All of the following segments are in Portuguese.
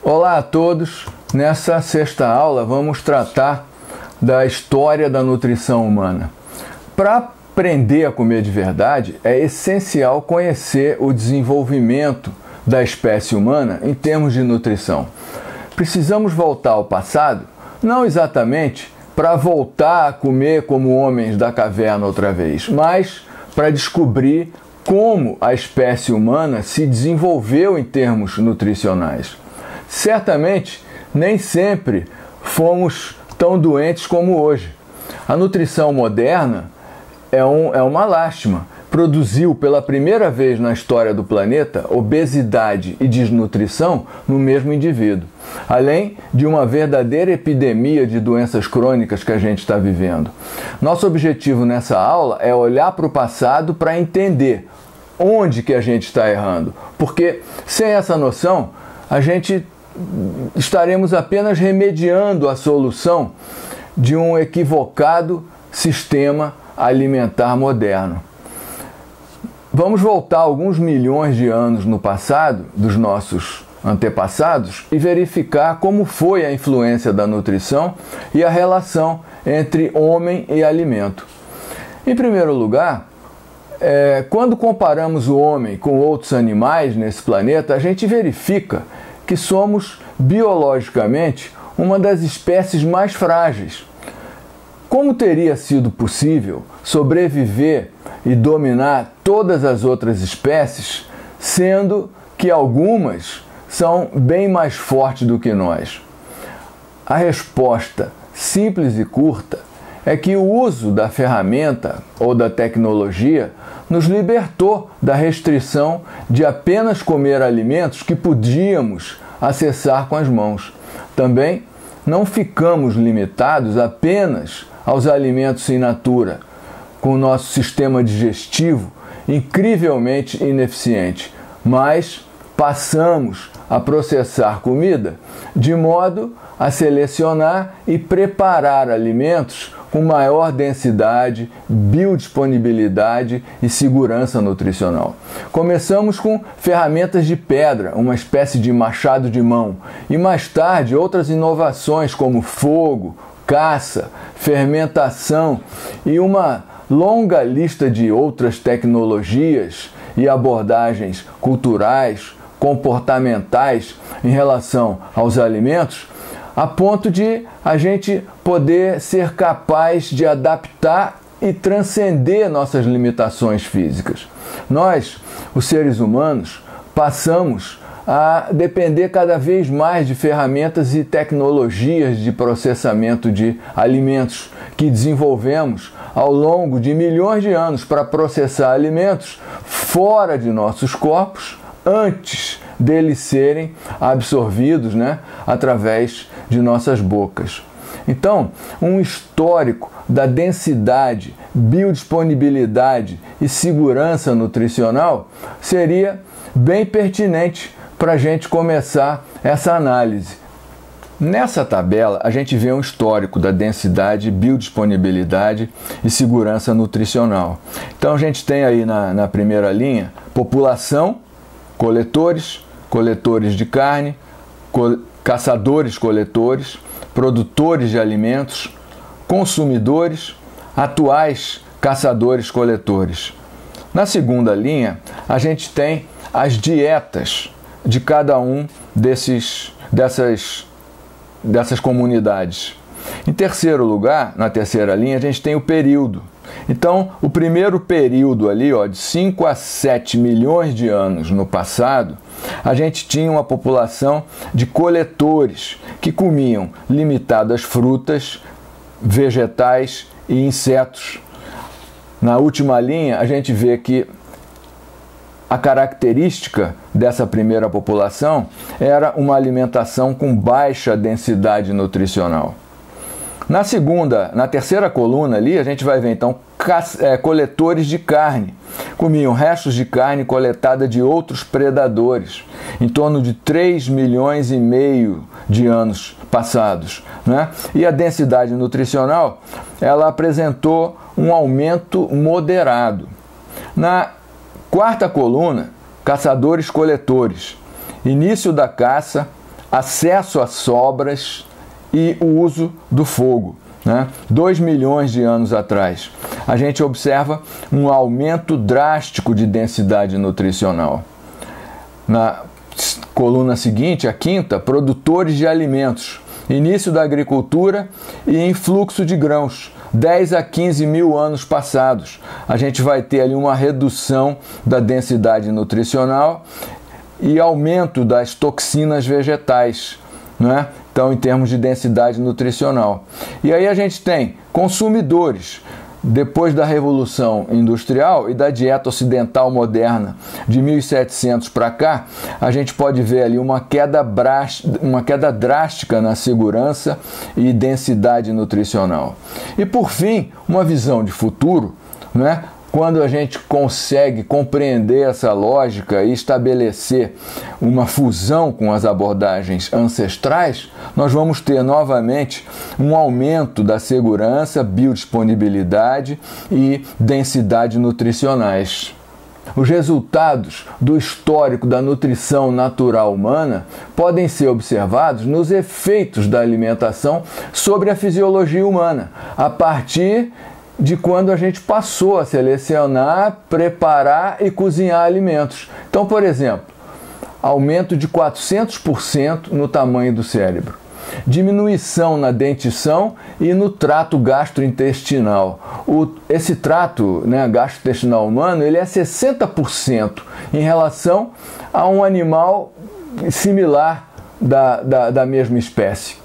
Olá a todos! Nessa sexta aula vamos tratar da história da nutrição humana. Para aprender a comer de verdade, é essencial conhecer o desenvolvimento da espécie humana em termos de nutrição. Precisamos voltar ao passado, não exatamente para voltar a comer como homens da caverna outra vez, mas para descobrir como a espécie humana se desenvolveu em termos nutricionais. Certamente, nem sempre fomos tão doentes como hoje. A nutrição moderna é uma lástima. Produziu pela primeira vez na história do planeta obesidade e desnutrição no mesmo indivíduo, além de uma verdadeira epidemia de doenças crônicas que a gente está vivendo. Nosso objetivo nessa aula é olhar para o passado para entender onde que a gente está errando, porque sem essa noção a gente estaremos apenas remediando a solução de um equivocado sistema alimentar moderno. Vamos voltar alguns milhões de anos no passado dos nossos antepassados e verificar como foi a influência da nutrição e a relação entre homem e alimento. Em primeiro lugar, quando comparamos o homem com outros animais nesse planeta, a gente verifica que somos biologicamente uma das espécies mais frágeis. Como teria sido possível sobreviver e dominar todas as outras espécies, sendo que algumas são bem mais fortes do que nós? A resposta simples e curta é que o uso da ferramenta ou da tecnologia nos libertou da restrição de apenas comer alimentos que podíamos acessar com as mãos. Também não ficamos limitados apenas aos alimentos in natura, com o nosso sistema digestivo incrivelmente ineficiente, mas passamos a processar comida de modo a selecionar e preparar alimentos com maior densidade, biodisponibilidade e segurança nutricional. Começamos com ferramentas de pedra, uma espécie de machado de mão, e mais tarde outras inovações como fogo, caça, fermentação e uma longa lista de outras tecnologias e abordagens culturais, comportamentais em relação aos alimentos, a ponto de a gente poder ser capaz de adaptar e transcender nossas limitações físicas. Nós, os seres humanos, passamos a depender cada vez mais de ferramentas e tecnologias de processamento de alimentos que desenvolvemos ao longo de milhões de anos para processar alimentos fora de nossos corpos antes deles serem absorvidos, através de nossas bocas. Então, um histórico da densidade, biodisponibilidade e segurança nutricional seria bem pertinente para a gente começar essa análise. Nessa tabela, a gente vê um histórico da densidade, biodisponibilidade e segurança nutricional. Então, a gente tem aí na primeira linha população, coletores, coletores de carne, caçadores-coletores, produtores de alimentos, consumidores, atuais caçadores-coletores. Na segunda linha, a gente tem as dietas de cada um dessas comunidades. Em terceiro lugar, na terceira linha, a gente tem o período. Então, o primeiro período ali, de 5 a 7 milhões de anos no passado, a gente tinha uma população de coletores que comiam limitadas frutas, vegetais e insetos. Na última linha, a gente vê que a característica dessa primeira população era uma alimentação com baixa densidade nutricional. Na terceira coluna ali, a gente vai ver então coletores de carne. Comiam restos de carne coletada de outros predadores, em torno de 3 milhões e meio de anos passados, E a densidade nutricional, ela apresentou um aumento moderado. Na quarta coluna, caçadores-coletores. Início da caça, acesso a sobras e o uso do fogo. 2 milhões de anos atrás, a gente observa um aumento drástico de densidade nutricional. Na coluna seguinte, a quinta, produtores de alimentos, início da agricultura e influxo de grãos, 10 a 15 mil anos passados. A gente vai ter ali uma redução da densidade nutricional e aumento das toxinas vegetais, Então, em termos de densidade nutricional. E aí a gente tem consumidores. Depois da Revolução Industrial e da dieta ocidental moderna de 1700 para cá, a gente pode ver ali uma queda drástica na segurança e densidade nutricional. E por fim, uma visão de futuro, quando a gente consegue compreender essa lógica e estabelecer uma fusão com as abordagens ancestrais, nós vamos ter novamente um aumento da segurança, biodisponibilidade e densidade nutricionais. Os resultados do histórico da nutrição natural humana podem ser observados nos efeitos da alimentação sobre a fisiologia humana, a partir de quando a gente passou a selecionar, preparar e cozinhar alimentos. Então, por exemplo, aumento de 400% no tamanho do cérebro, diminuição na dentição e no trato gastrointestinal. Esse trato gastrointestinal humano ele é 60% em relação a um animal similar da mesma espécie.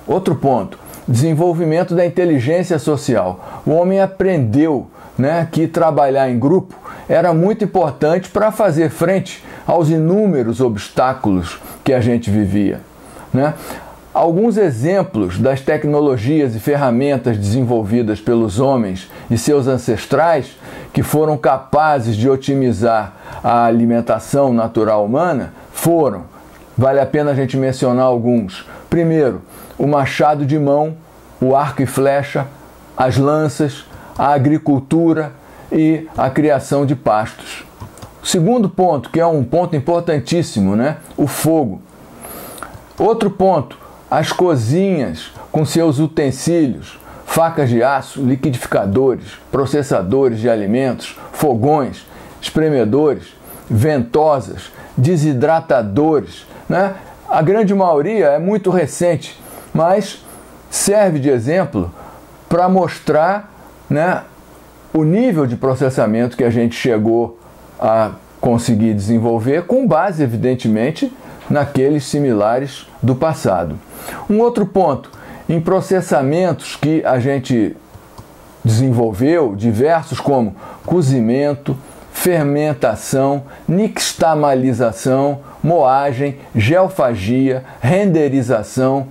Outro ponto, desenvolvimento da inteligência social. O homem aprendeu que trabalhar em grupo era muito importante para fazer frente aos inúmeros obstáculos que a gente vivia. Alguns exemplos das tecnologias e ferramentas desenvolvidas pelos homens e seus ancestrais que foram capazes de otimizar a alimentação natural humana foram, vale a pena a gente mencionar alguns. Primeiro, o machado de mão, o arco e flecha, as lanças, a agricultura e a criação de pastos. O segundo ponto, que é um ponto importantíssimo, o fogo. Outro ponto, as cozinhas com seus utensílios, facas de aço, liquidificadores, processadores de alimentos, fogões, espremedores, ventosas, desidratadores, A grande maioria é muito recente, mas serve de exemplo para mostrar o nível de processamento que a gente chegou a conseguir desenvolver, com base, evidentemente, naqueles similares do passado. Um outro ponto, em processamentos que a gente desenvolveu, diversos como cozimento, fermentação, nixtamalização, moagem, geofagia, renderização,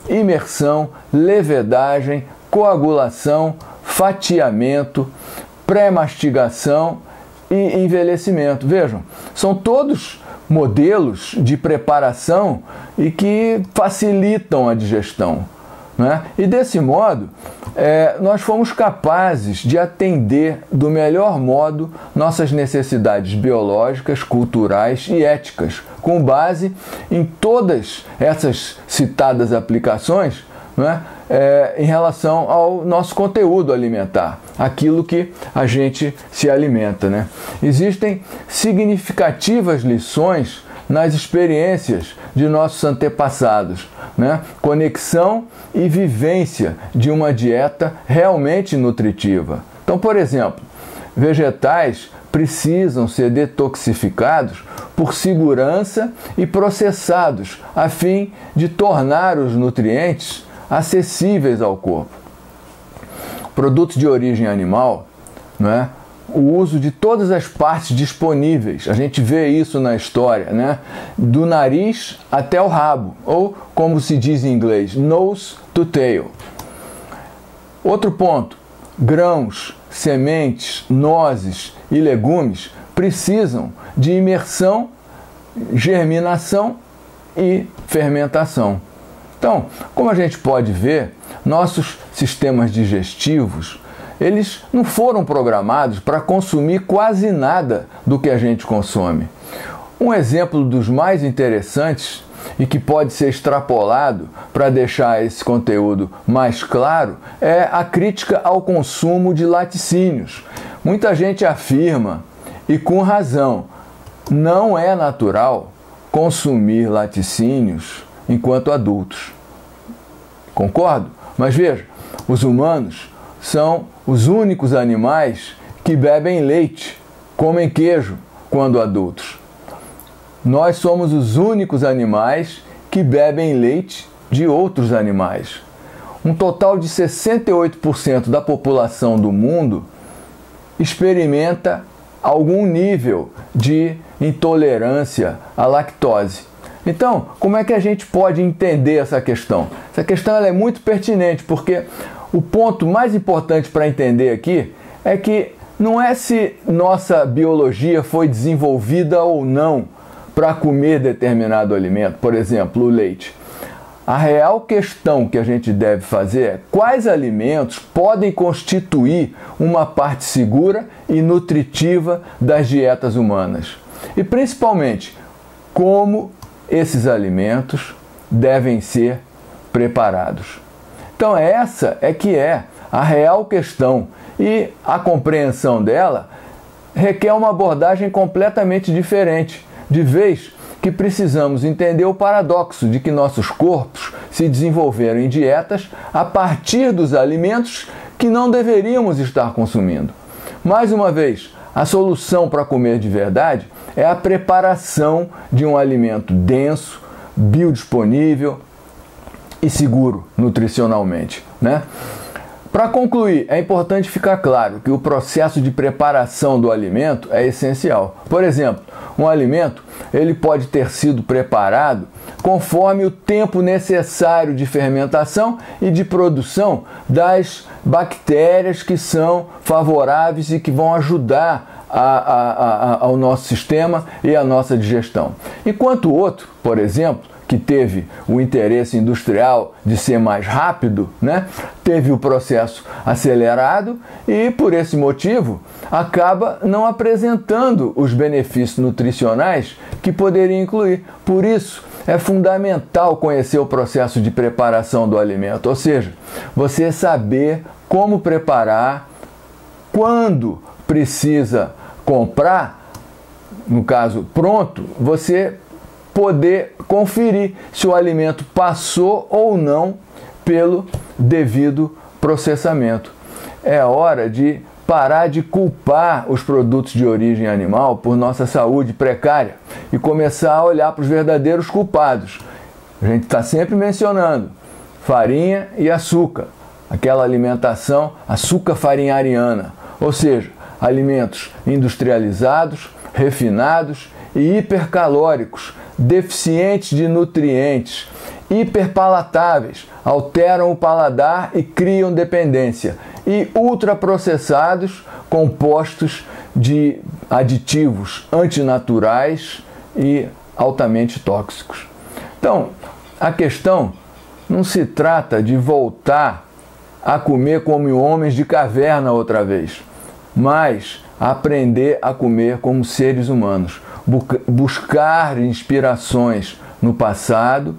imersão, levedagem, coagulação, fatiamento, pré-mastigação e envelhecimento. Vejam, são todos modelos de preparação e que facilitam a digestão. E desse modo, nós fomos capazes de atender do melhor modo nossas necessidades biológicas, culturais e éticas, com base em todas essas citadas aplicações, em relação ao nosso conteúdo alimentar, aquilo que a gente se alimenta. Existem significativas lições nas experiências de nossos antepassados, conexão e vivência de uma dieta realmente nutritiva. Então, por exemplo, vegetais precisam ser detoxificados por segurança e processados, a fim de tornar os nutrientes acessíveis ao corpo. Produtos de origem animal, o uso de todas as partes disponíveis, a gente vê isso na história, do nariz até o rabo, ou como se diz em inglês, nose to tail. Outro ponto, grãos, sementes, nozes e legumes precisam de imersão, germinação e fermentação. Então, como a gente pode ver, nossos sistemas digestivos, eles não foram programados para consumir quase nada do que a gente consome. Um exemplo dos mais interessantes e que pode ser extrapolado para deixar esse conteúdo mais claro é a crítica ao consumo de laticínios. Muita gente afirma, e com razão, não é natural consumir laticínios enquanto adultos. Concordo? Mas veja, os humanos são os únicos animais que bebem leite, comem queijo quando adultos. Nós somos os únicos animais que bebem leite de outros animais. Um total de 68% da população do mundo experimenta algum nível de intolerância à lactose. Então, como é que a gente pode entender essa questão? Essa questão ela é muito pertinente, porque o ponto mais importante para entender aqui é que não é se nossa biologia foi desenvolvida ou não para comer determinado alimento, por exemplo, o leite. A real questão que a gente deve fazer é quais alimentos podem constituir uma parte segura e nutritiva das dietas humanas. E principalmente, como esses alimentos devem ser preparados. Então essa é que é a real questão e a compreensão dela requer uma abordagem completamente diferente, de vez que precisamos entender o paradoxo de que nossos corpos se desenvolveram em dietas a partir dos alimentos que não deveríamos estar consumindo. Mais uma vez, a solução para comer de verdade é a preparação de um alimento denso, biodisponível e seguro nutricionalmente, né? Para concluir, é importante ficar claro que o processo de preparação do alimento é essencial. Por exemplo, um alimento ele pode ter sido preparado conforme o tempo necessário de fermentação e de produção das bactérias que são favoráveis e que vão ajudar ao nosso sistema e à nossa digestão. Enquanto o outro, por exemplo, que teve o interesse industrial de ser mais rápido, né? Teve o processo acelerado e, por esse motivo, acaba não apresentando os benefícios nutricionais que poderia incluir. Por isso, é fundamental conhecer o processo de preparação do alimento, ou seja, você saber como preparar, quando precisa comprar, no caso pronto, você poder conferir se o alimento passou ou não pelo devido processamento. É hora de parar de culpar os produtos de origem animal por nossa saúde precária e começar a olhar para os verdadeiros culpados. A gente está sempre mencionando farinha e açúcar, aquela alimentação açúcar-farinhariana, ou seja, alimentos industrializados, refinados e hipercalóricos, deficientes de nutrientes, hiperpalatáveis, alteram o paladar e criam dependência, e ultraprocessados, compostos de aditivos antinaturais e altamente tóxicos. Então, a questão não se trata de voltar a comer como homens de caverna outra vez, mas aprender a comer como seres humanos, buscar inspirações no passado,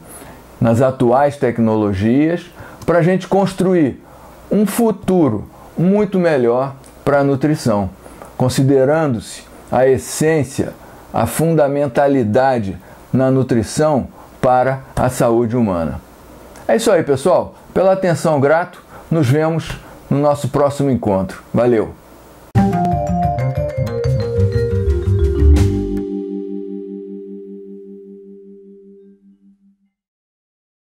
nas atuais tecnologias, para a gente construir um futuro muito melhor para a nutrição, considerando-se a essência, a fundamentalidade na nutrição para a saúde humana. É isso aí, pessoal. Pela atenção, grato. Nos vemos no nosso próximo encontro. Valeu!